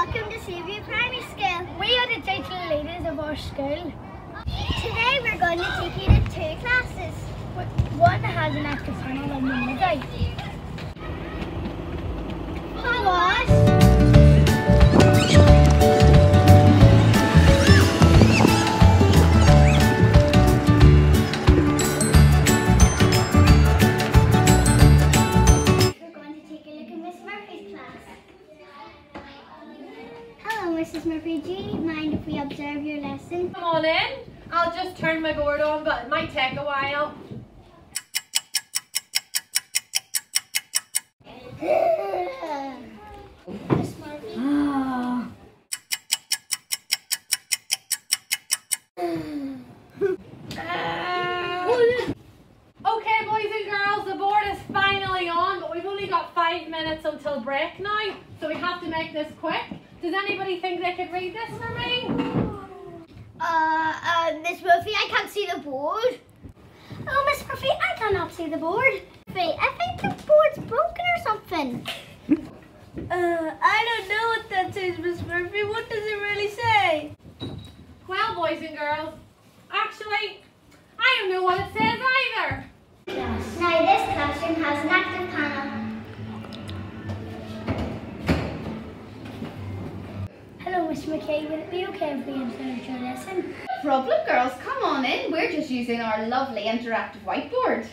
welcome to Seaview Primary School. We are the digital leaders of our school. Today we're going to take you to 2 classes. One has an ActivPanel and one without. Follow us. Mrs. Murphy, do you mind if we observe your lesson? Come on in. I'll just turn my board on, but it might take a while. Miss Murphy. Okay, boys and girls, the board is finally on, but we've only got 5 minutes until break now, so we have to make this quick. Does anybody think they could read this for me? Miss Murphy, I can't see the board. Oh, Miss Murphy, I cannot see the board. I think the board's broken or something. I don't know what that says, Miss Murphy. What does it really say? Well, boys and girls, actually, I don't know what it says either. Now, this classroom has an ActivPanel. Hello, Mr. McKay. Would it be okay if we observed your lesson? No problem, girls. Come on in. We're just using our lovely interactive whiteboard.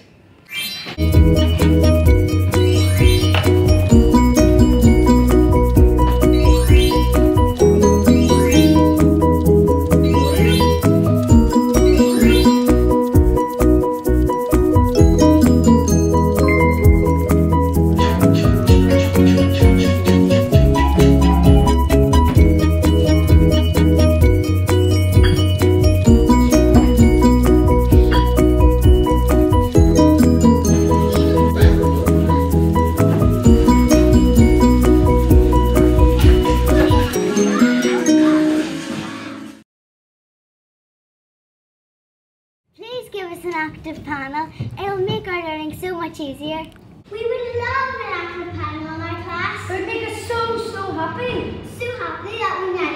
Please give us an ActivPanel. It'll make our learning so much easier. We would love an ActivPanel in our class. It would make us so happy. So happy that we never